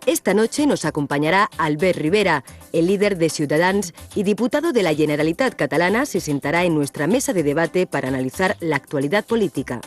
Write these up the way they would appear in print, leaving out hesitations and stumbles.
Esta noche nos acompañará Albert Rivera, el líder de Ciutadans y diputado de la Generalitat Catalana, se sentará en nuestra mesa de debate para analizar la actualidad política.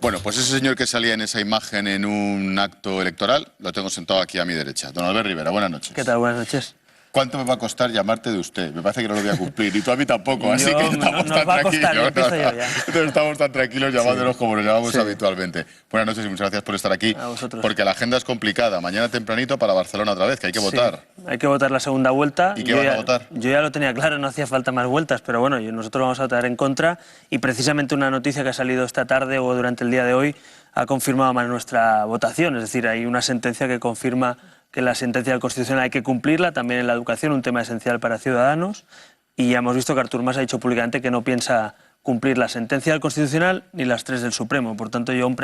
Bueno, pues ese señor que salía en esa imagen en un acto electoral, lo tengo sentado aquí a mi derecha. Don Albert Rivera, buenas noches. ¿Qué tal? Buenas noches. ¿Cuánto me va a costar llamarte de usted? Me parece que no lo voy a cumplir, y tú a mí tampoco, así que estamos nos tan va a costar, tranquilos. empiezo yo ya. Entonces estamos tan tranquilos llamándonos como nos llamamos habitualmente. Buenas noches y muchas gracias por estar aquí. A vosotros. Porque la agenda es complicada. Mañana tempranito para Barcelona otra vez, que hay que votar. Hay que votar la segunda vuelta. ¿Y qué van a votar? Yo ya lo tenía claro, no hacía falta más vueltas, pero bueno, nosotros vamos a votar en contra, y precisamente una noticia que ha salido esta tarde o durante el día de hoy ha confirmado más nuestra votación. Es decir, hay una sentencia que confirma que la sentencia del Constitucional hay que cumplirla, también en la educación, un tema esencial para Ciudadanos, y ya hemos visto que Artur Mas ha dicho públicamente que no piensa cumplir la sentencia del Constitucional ni las 3 del Supremo. Por tanto, yo a un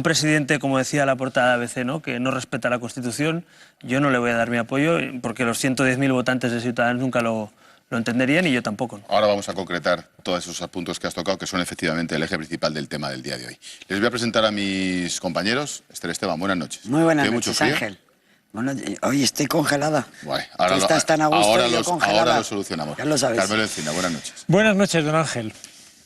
presidente, como decía la portada de ABC, ¿no?, que no respeta la Constitución, yo no le voy a dar mi apoyo, porque los 110.000 votantes de Ciudadanos nunca lo entenderían, y yo tampoco, ¿no? Ahora vamos a concretar todos esos puntos que has tocado, que son efectivamente el eje principal del tema del día de hoy. Les voy a presentar a mis compañeros. Esther Esteban, buenas noches. Muy buenas ¿Tiene noches, mucho frío? Ángel. Bueno, hoy estoy congelada. Bueno, Tú estás tan a gusto y yo congelada. ahora lo solucionamos. Ya lo sabes. Carmelo Encina, buenas noches. Buenas noches, don Ángel.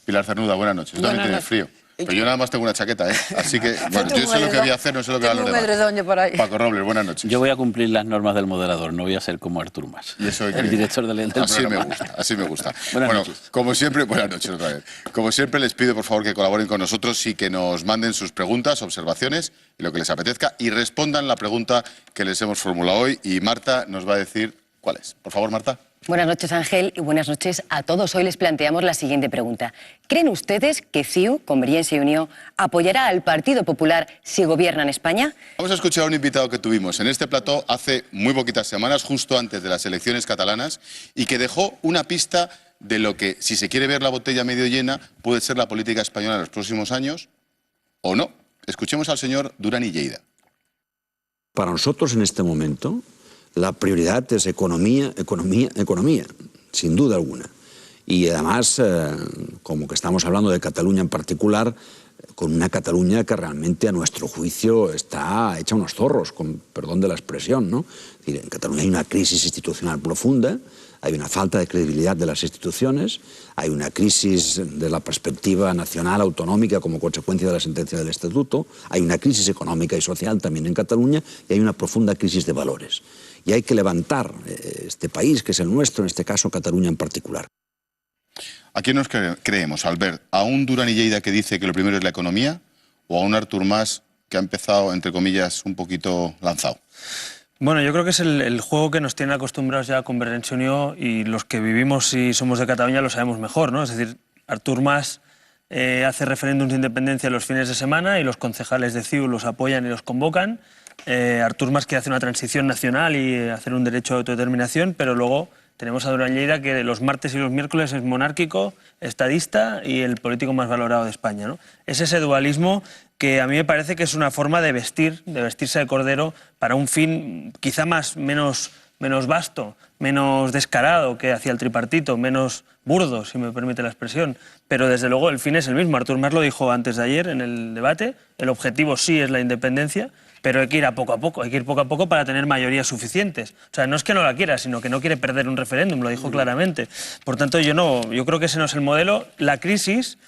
Pilar Cernuda, buenas noches. Tú también tienes frío. Pero yo nada más tengo una chaqueta, ¿eh? Así que, bueno, yo sé lo que voy a hacer, no sé lo que va a los demás. Paco Robles, buenas noches. Yo voy a cumplir las normas del moderador, no voy a ser como Artur Mas. Y eso el director del así programa. me gusta, así me gusta. Buenas noches. Como siempre, buenas noches otra vez. Como siempre, les pido por favor que colaboren con nosotros y que nos manden sus preguntas, observaciones y lo que les apetezca, y respondan la pregunta que les hemos formulado hoy, y Marta nos va a decir cuál es. Por favor, Marta. Buenas noches, Ángel, y buenas noches a todos. Hoy les planteamos la siguiente pregunta. ¿Creen ustedes que CiU, Convergencia y Unió, apoyará al Partido Popular si gobierna en España? Vamos a escuchar a un invitado que tuvimos en este plató hace muy poquitas semanas, justo antes de las elecciones catalanas, y que dejó una pista de lo que, si se quiere ver la botella medio llena, puede ser la política española en los próximos años, o no. Escuchemos al señor Duran y Lleida. Para nosotros en este momento la prioridad es economía, sin duda alguna. Y además, como que estamos hablando de Cataluña en particular, con una Cataluña que realmente a nuestro juicio está hecha unos zorros, con perdón de la expresión, ¿no? Es decir, en Cataluña hay una crisis institucional profunda, hay una falta de credibilidad de las instituciones, hay una crisis de la perspectiva nacional autonómica como consecuencia de la sentencia del Estatuto, hay una crisis económica y social también en Cataluña, y hay una profunda crisis de valores. Y hay que levantar este país, que es el nuestro, en este caso Cataluña en particular. ¿A quién nos creemos, Albert? ¿A un Duran y Lleida que dice que lo primero es la economía, o a un Artur Mas que ha empezado, entre comillas, un poquito lanzado? Bueno, yo creo que es el juego que nos tiene acostumbrados ya a Convergencia y Unió, y los que vivimos y somos de Cataluña lo sabemos mejor, ¿no? Es decir, Artur Mas hace referéndums de independencia los fines de semana y los concejales de CiU los apoyan y los convocan. Artur Mas quiere hacer una transición nacional y hacer un derecho a autodeterminación, pero luego tenemos a Duran y Lleida, que los martes y los miércoles es monárquico, estadista y el político más valorado de España, ¿no? Es ese dualismo que a mí me parece que es una forma de vestirse de cordero para un fin quizá menos vasto, menos descarado que hacia el tripartito, menos burdo, si me permite la expresión. Pero desde luego el fin es el mismo. Artur Mas lo dijo antes de ayer en el debate, el objetivo sí es la independencia, pero hay que ir poco a poco para tener mayorías suficientes. O sea, no es que no la quiera, sino que no quiere perder un referéndum, lo dijo claramente. Por tanto, yo creo que ese no es el modelo. De la crisis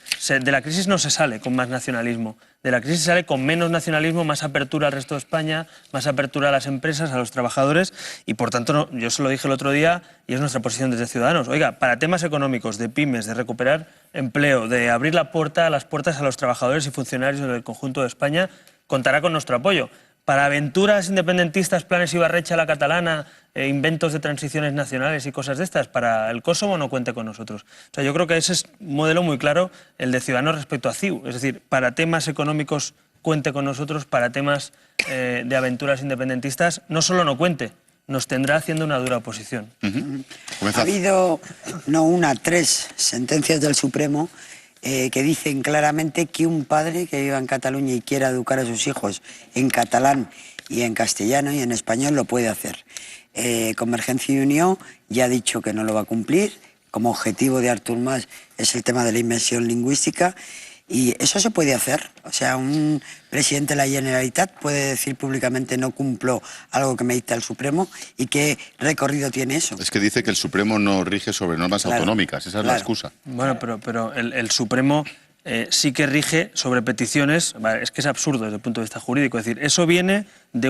no se sale con más nacionalismo. De la crisis se sale con menos nacionalismo, más apertura al resto de España, más apertura a las empresas, a los trabajadores, y por tanto, yo se lo dije el otro día, y es nuestra posición desde Ciudadanos. Oiga, para temas económicos, de pymes, de recuperar empleo, de abrir las puertas a los trabajadores y funcionarios del conjunto de España, contará con nuestro apoyo. Para aventuras independentistas, planes Ibarretxe a la catalana, inventos de transiciones nacionales y cosas de estas, para el Kosovo no cuente con nosotros. O sea, yo creo que ese es un modelo muy claro, el de Ciudadanos respecto a CiU. Es decir, para temas económicos cuente con nosotros, para temas de aventuras independentistas no solo no cuente, nos tendrá haciendo una dura oposición. Ha habido, tres sentencias del Supremo que dicen claramente que un padre que viva en Cataluña y quiera educar a sus hijos en catalán y en castellano y en español lo puede hacer. Convergencia y Unió ya ha dicho que no lo va a cumplir. Como objetivo de Artur Mas es el tema de la inmersión lingüística. Y eso se puede hacer. O sea, un presidente de la Generalitat puede decir públicamente no cumplo algo que me dicta el Supremo. ¿Y qué recorrido tiene eso? Es que dice que el Supremo no rige sobre normas autonómicas. Esa es la excusa. Bueno, pero el Supremo sí que rige sobre peticiones. Es que es absurdo desde el punto de vista jurídico. Es decir, eso viene de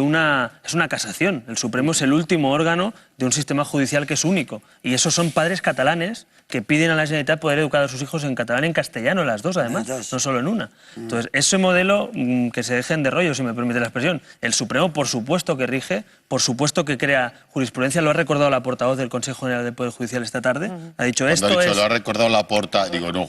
es una casación. El Supremo es el último órgano de un sistema judicial que es único. Y esos son padres catalanes que piden a la Generalitat poder educar a sus hijos en catalán y en castellano, las dos además, no solo en una. Entonces, ese modelo, que se dejen de rollo, si me permite la expresión, el Supremo por supuesto que rige, por supuesto que crea jurisprudencia, lo ha recordado la portavoz del Consejo General del Poder Judicial esta tarde, ha dicho esto lo ha recordado la porta, digo, no,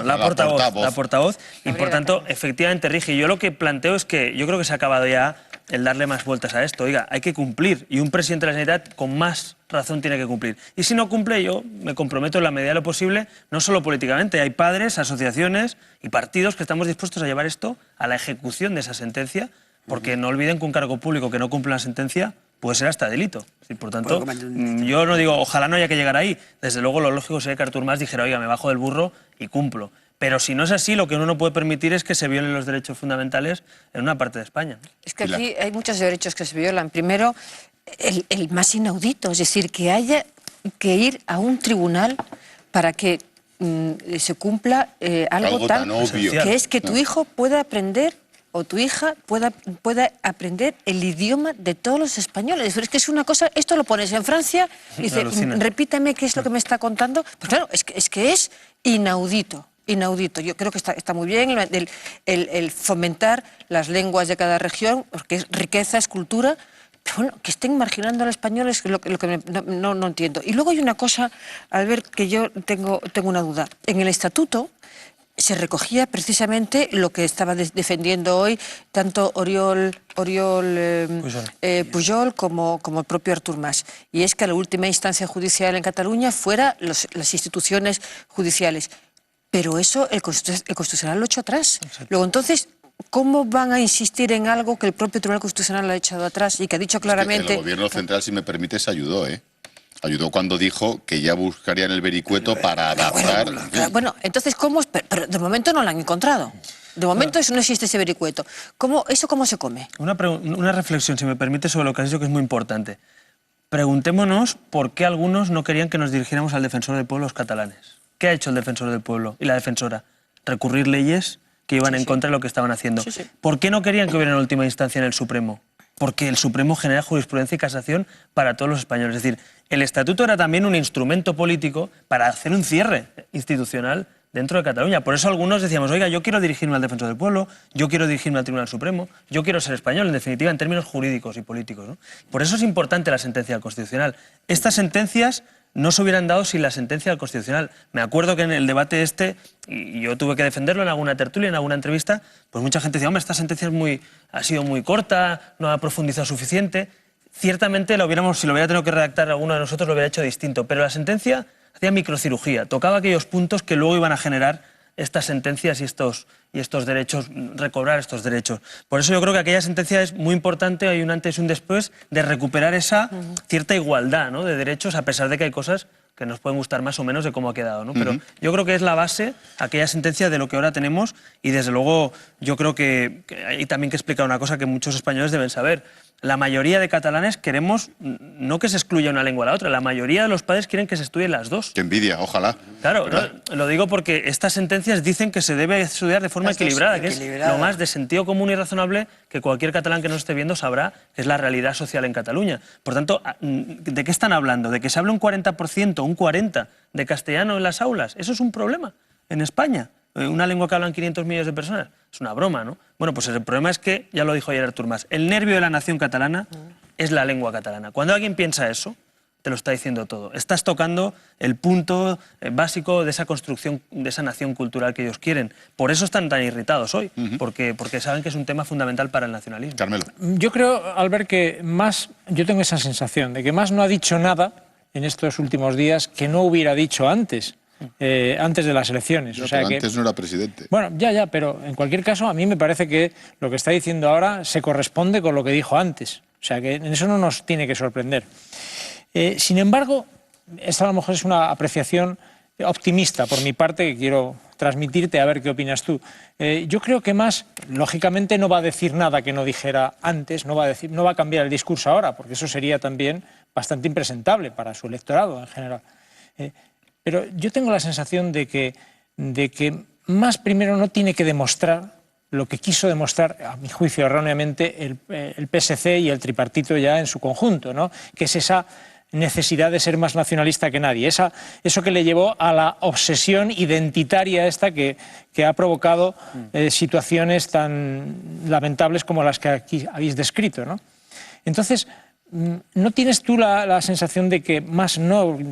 la portavoz, y por tanto, efectivamente rige. Y yo lo que planteo es que yo creo que se ha acabado ya el darle más vueltas a esto. Oiga, hay que cumplir, y un presidente de la Generalitat con más razón tiene que cumplir. Y si no cumple, yo me comprometo en la medida de lo posible, no solo políticamente, hay padres, asociaciones y partidos que estamos dispuestos a llevar esto a la ejecución de esa sentencia, porque no olviden que un cargo público que no cumple una sentencia puede ser hasta delito. Y por tanto, yo no digo, ojalá no haya que llegar ahí. Desde luego, lo lógico sería que Artur Mas dijera, oiga, me bajo del burro y cumplo. Pero si no es así, lo que uno no puede permitir es que se violen los derechos fundamentales en una parte de España. Es que aquí hay muchos derechos que se violan. Primero, el más inaudito, es decir, que haya que ir a un tribunal para que se cumpla algo tan obvio, que es que tu hijo pueda aprender o tu hija pueda aprender el idioma de todos los españoles. Pero es que es una cosa, esto lo pones en Francia y dices, repítame qué es lo que me está contando. Pues claro, es que es inaudito. Inaudito. Yo creo que está muy bien el fomentar las lenguas de cada región, porque es riqueza, es cultura, pero bueno, que estén marginando al español es lo que no entiendo. Y luego hay una cosa, Albert, que yo tengo una duda. En el estatuto se recogía precisamente lo que estaba defendiendo hoy tanto Oriol Pujol como el propio Artur Mas, y es que la última instancia judicial en Cataluña fuera las instituciones judiciales. Pero eso el Constitucional lo echó atrás. Luego, entonces, ¿cómo van a insistir en algo que el propio Tribunal Constitucional lo ha echado atrás y que ha dicho claramente... Es que el Gobierno Central, si me permites, ayudó, ¿eh? Ayudó cuando dijo que ya buscarían el vericueto para adaptar... Bueno, entonces, ¿cómo? Pero de momento no lo han encontrado. De momento no existe ese vericueto. ¿Eso cómo se come? Una reflexión, si me permite, sobre lo que has dicho, que es muy importante. Preguntémonos por qué algunos no querían que nos dirigiéramos al defensor del pueblo, los catalanes. ¿Qué ha hecho el defensor del pueblo y la defensora? Recurrir leyes que iban en contra de lo que estaban haciendo. ¿Por qué no querían que hubiera en última instancia en el Supremo? Porque el Supremo genera jurisprudencia y casación para todos los españoles. Es decir, el Estatuto era también un instrumento político para hacer un cierre institucional dentro de Cataluña. Por eso algunos decíamos, oiga, yo quiero dirigirme al defensor del pueblo, yo quiero dirigirme al Tribunal Supremo, yo quiero ser español, en definitiva, en términos jurídicos y políticos, ¿no? Por eso es importante la sentencia del Constitucional. Estas sentencias no se hubieran dado sin la sentencia del Constitucional. Me acuerdo que en el debate y yo tuve que defenderlo en alguna tertulia, en alguna entrevista, pues mucha gente decía, hombre, esta sentencia ha sido muy corta, no ha profundizado suficiente. Ciertamente si lo hubiera tenido que redactar alguno de nosotros lo hubiera hecho distinto, pero la sentencia hacía microcirugía, tocaba aquellos puntos que luego iban a generar estas sentencias y estos derechos, recobrar estos derechos. Por eso yo creo que aquella sentencia es muy importante, hay un antes y un después, de recuperar esa cierta igualdad, ¿no?, de derechos, a pesar de que hay cosas que nos pueden gustar más o menos de cómo ha quedado, ¿no? Pero yo creo que es la base, aquella sentencia, de lo que ahora tenemos, y desde luego yo creo que hay también que explicar una cosa que muchos españoles deben saber. La mayoría de catalanes queremos no que se excluya una lengua a la otra, la mayoría de los padres quieren que se estudien las dos. ¡Qué envidia! Ojalá. Claro, no, lo digo porque estas sentencias dicen que se debe estudiar de forma equilibrada, que es lo más de sentido común y razonable que cualquier catalán que nos esté viendo sabrá que es la realidad social en Cataluña. Por tanto, ¿de qué están hablando? ¿De que se habla un 40%, un 40% de castellano en las aulas? ¿Eso es un problema en España? Una lengua que hablan 500 millones de personas. Es una broma, ¿no? Bueno, pues el problema es que, ya lo dijo ayer Artur Mas, el nervio de la nación catalana es la lengua catalana. Cuando alguien piensa eso, te lo está diciendo todo. Estás tocando el punto básico de esa construcción, de esa nación cultural que ellos quieren. Por eso están tan irritados hoy, porque saben que es un tema fundamental para el nacionalismo. Carmelo. Yo creo, Albert, que Mas, yo tengo esa sensación de que Mas no ha dicho nada en estos últimos días que no hubiera dicho antes. Antes de las elecciones. O sea, antes no era presidente. Bueno, ya, pero en cualquier caso a mí me parece que lo que está diciendo ahora se corresponde con lo que dijo antes. O sea, que en eso no nos tiene que sorprender. Sin embargo, esta a lo mejor es una apreciación optimista por mi parte, que quiero transmitirte a ver qué opinas tú. Yo creo que Mas, lógicamente, no va a decir nada que no dijera antes, no va a cambiar el discurso ahora, porque eso sería también bastante impresentable para su electorado en general. Pero yo tengo la sensación de que Mas primero no tiene que demostrar lo que quiso demostrar, a mi juicio erróneamente, el PSC y el tripartito ya en su conjunto, ¿no? Que es esa necesidad de ser más nacionalista que nadie, eso que le llevó a la obsesión identitaria esta que ha provocado situaciones tan lamentables como las que aquí habéis descrito, ¿no? Entonces, ¿no tienes tú la sensación de que Mas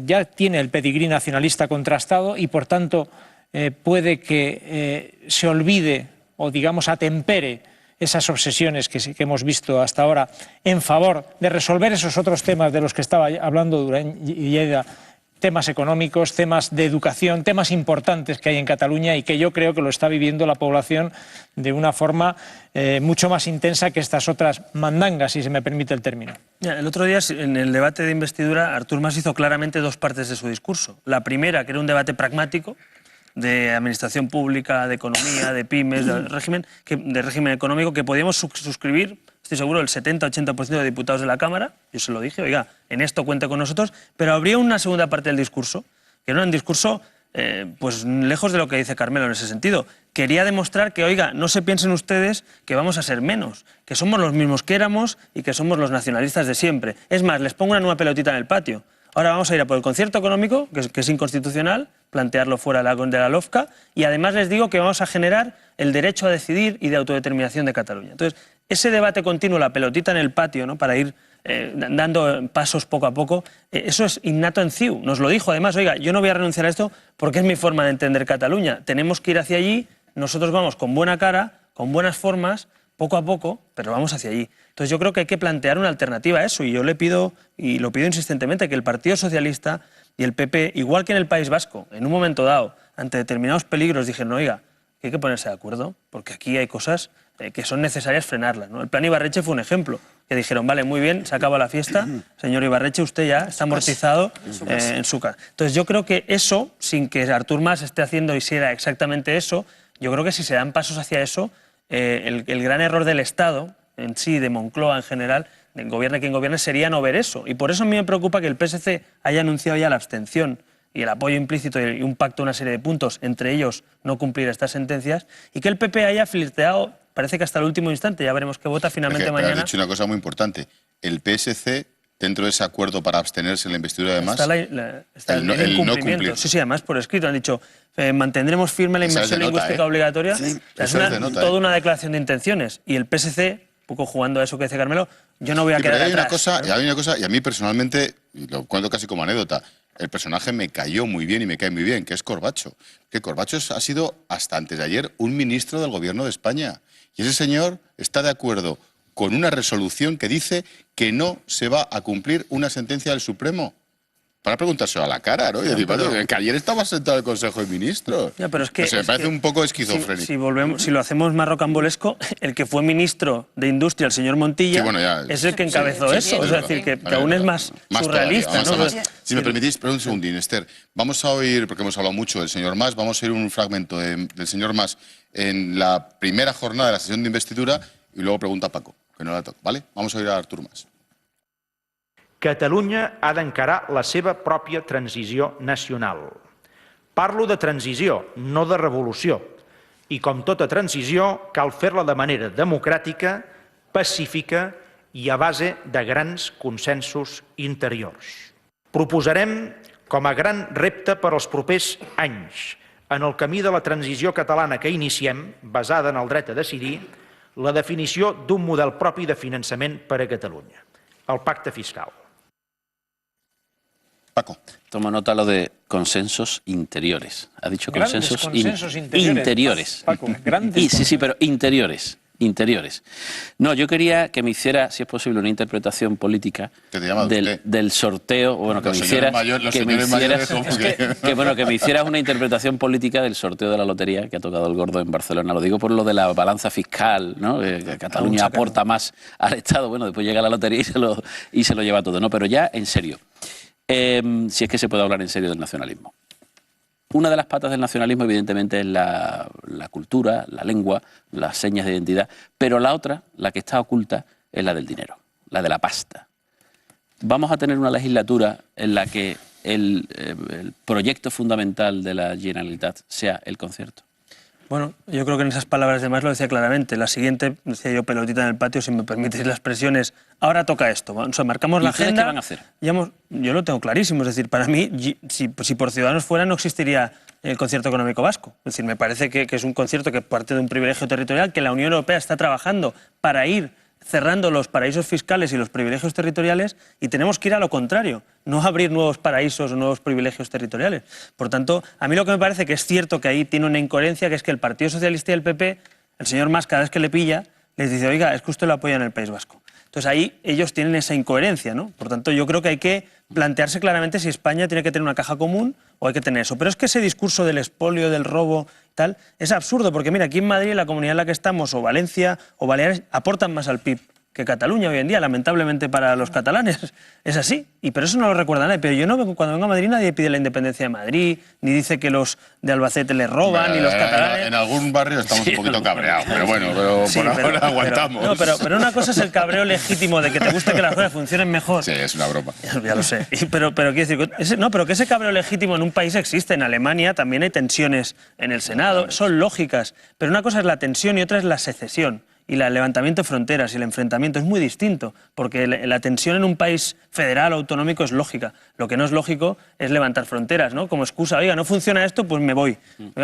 ya tiene el pedigrí nacionalista contrastado y por tanto puede que se olvide o digamos atempere esas obsesiones que hemos visto hasta ahora en favor de resolver esos otros temas de los que estaba hablando Durán Lleida, temas económicos, temas de educación, temas importantes que hay en Cataluña y que yo creo que lo está viviendo la población de una forma mucho más intensa que estas otras mandangas, si se me permite el término? El otro día, en el debate de investidura, Artur Mas hizo claramente dos partes de su discurso. La primera, que era un debate pragmático, de administración pública, de economía, de pymes, de régimen económico, que podíamos suscribir, estoy seguro, el 70-80% de diputados de la Cámara. Yo se lo dije, oiga, en esto cuente con nosotros, pero habría una segunda parte del discurso, que era un discurso pues lejos de lo que dice Carmelo en ese sentido. Quería demostrar que, oiga, no se piensen ustedes que vamos a ser menos, que somos los mismos que éramos y que somos los nacionalistas de siempre. Es más, les pongo una nueva pelotita en el patio. Ahora vamos a ir a por el concierto económico, que es inconstitucional, plantearlo fuera de la LOFCA, y además les digo que vamos a generar el derecho a decidir y de autodeterminación de Cataluña. Entonces, ese debate continuo, la pelotita en el patio, ¿no?, para ir dando pasos poco a poco, eso es innato en CiU. Nos lo dijo además, oiga, yo no voy a renunciar a esto porque es mi forma de entender Cataluña. Tenemos que ir hacia allí, nosotros vamos con buena cara, con buenas formas, poco a poco, pero vamos hacia allí. Entonces yo creo que hay que plantear una alternativa a eso, y yo le pido, y lo pido insistentemente, que el Partido Socialista y el PP, igual que en el País Vasco, en un momento dado, ante determinados peligros, dijeron, oiga, que hay que ponerse de acuerdo, porque aquí hay cosas que son necesarias frenarlas, ¿no? El plan Ibarretxe fue un ejemplo, que dijeron, vale, muy bien, se acaba la fiesta, señor Ibarretxe, usted ya está amortizado en su casa. Entonces yo creo que eso, sin que Artur Mas esté haciendo y sea exactamente eso, yo creo que si se dan pasos hacia eso, el gran error del Estado, en sí, de Moncloa en general, de gobierne quien gobierne, sería no ver eso. Y por eso a mí me preocupa que el PSC haya anunciado ya la abstención y el apoyo implícito y un pacto, una serie de puntos, entre ellos no cumplir estas sentencias, y que el PP haya flirteado, parece que hasta el último instante, ya veremos qué vota finalmente mañana. Has dicho una cosa muy importante, el PSC, dentro de ese acuerdo para abstenerse en la investidura de Mas, está el incumplimiento. No cumplir. Sí, además por escrito han dicho, mantendremos firme la inversión lingüística obligatoria. Sí, es toda una declaración de intenciones, y el PSC, un poco jugando a eso que dice Carmelo, yo no voy a quedar atrás. Hay una cosa, y a mí personalmente, y lo cuento casi como anécdota, el personaje me cayó muy bien y me cae muy bien, que es Corbacho. Que Corbacho ha sido, hasta antes de ayer, un ministro del Gobierno de España. Y ese señor está de acuerdo con una resolución que dice que no se va a cumplir una sentencia del Supremo. Para preguntárselo a la cara, ¿no? Y decir, que ayer estaba sentado en el Consejo de Ministros. Ya, pero es que, me parece un poco esquizofrénico. Si lo hacemos más rocambolesco, el que fue ministro de Industria, el señor Montilla, es el que encabezó eso. Es decir, que aún es más surrealista, ¿no? Si me permitís, pero un segundín, Esther. Vamos a oír, porque hemos hablado mucho del señor Mas, vamos a oír un fragmento del señor Mas en la primera jornada de la sesión de investidura y luego pregunta a Paco, que no la toca, ¿vale? Vamos a oír a Artur Mas. Catalunya ha d'encarar la seva pròpia transició nacional. Parlo de transició, no de revolució. I com tota transició, cal fer-la de manera democràtica, pacífica i a base de grans consensos interiors. Proposarem, com a gran repte per als propers anys, en el camí de la transició catalana que iniciem, basada en el dret a decidir, la definició d'un model propi de finançament per a Catalunya, el pacte fiscal. Paco. Tomo nota lo de consensos interiores. Ha dicho consensos interiores. Paco, sí, pero interiores. No, yo quería que me hiciera, si es posible, una interpretación política del sorteo, bueno, que me hicieras una interpretación política del sorteo de la lotería que ha tocado el gordo en Barcelona. Lo digo por lo de la balanza fiscal, ¿no? Que Cataluña aporta más al Estado, bueno, después llega la lotería y se lo lleva todo, ¿no? Pero ya, en serio, si es que se puede hablar en serio del nacionalismo. Una de las patas del nacionalismo, evidentemente, es la cultura, la lengua, las señas de identidad, pero la otra, la que está oculta, es la del dinero, la de la pasta. Vamos a tener una legislatura en la que el proyecto fundamental de la Generalitat sea el concierto. Bueno, yo creo que en esas palabras de más lo decía claramente. La siguiente, decía yo, pelotita en el patio, si me permitís la expresión, es ahora toca esto. O sea, marcamos la agenda. ¿Qué van a hacer? Yo lo tengo clarísimo. Es decir, para mí, si por Ciudadanos fuera, no existiría el concierto económico vasco. Es decir, me parece que es un concierto que parte de un privilegio territorial que la Unión Europea está trabajando para ir cerrando los paraísos fiscales y los privilegios territoriales, y tenemos que ir a lo contrario, no abrir nuevos paraísos o nuevos privilegios territoriales. Por tanto, a mí lo que me parece que es cierto que ahí tiene una incoherencia, que es que el Partido Socialista y el PP, el señor Mas, cada vez que le pilla, les dice, oiga, es que usted lo apoya en el País Vasco. Entonces ahí ellos tienen esa incoherencia, ¿no? Por tanto, yo creo que hay que plantearse claramente si España tiene que tener una caja común o hay que tener eso. Pero es que ese discurso del expolio, del robo, tal, es absurdo, porque mira, aquí en Madrid, la comunidad en la que estamos, o Valencia o Baleares, aportan más al PIB que Cataluña hoy en día, lamentablemente para los catalanes. Es así, pero eso no lo recuerda nadie. Pero yo no, cuando vengo a Madrid nadie pide la independencia de Madrid, ni dice que los de Albacete les roban, ni los catalanes... En algún barrio estamos un poquito cabreados, pero bueno, ahora aguantamos. Pero una cosa es el cabreo legítimo de que te guste que las cosas funcionen mejor. Sí, es una broma. Ya lo sé. Pero quiero decir, pero que ese cabreo legítimo en un país existe. En Alemania también hay tensiones en el Senado, son lógicas. Pero una cosa es la tensión y otra es la secesión. Y el levantamiento de fronteras y el enfrentamiento es muy distinto, porque la tensión en un país federal o autonómico es lógica. Lo que no es lógico es levantar fronteras, ¿no? Como excusa, oiga, no funciona esto, pues me voy.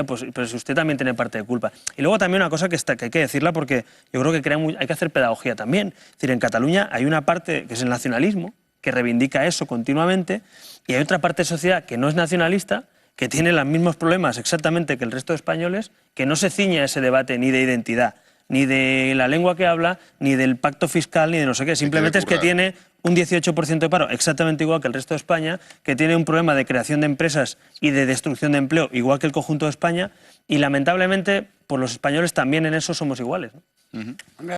Pues, pero si usted también tiene parte de culpa. Y luego también una cosa que hay que decirla, porque yo creo que hay que hacer pedagogía también. Es decir, en Cataluña hay una parte que es el nacionalismo, que reivindica eso continuamente, y hay otra parte de sociedad que no es nacionalista, que tiene los mismos problemas exactamente que el resto de españoles, que no se ciñe a ese debate ni de identidad, ni de la lengua que habla, ni del pacto fiscal, ni de no sé qué. Simplemente es que tiene un 18% de paro, exactamente igual que el resto de España, que tiene un problema de creación de empresas y de destrucción de empleo, igual que el conjunto de España, y lamentablemente, por los españoles también en eso somos iguales, ¿no?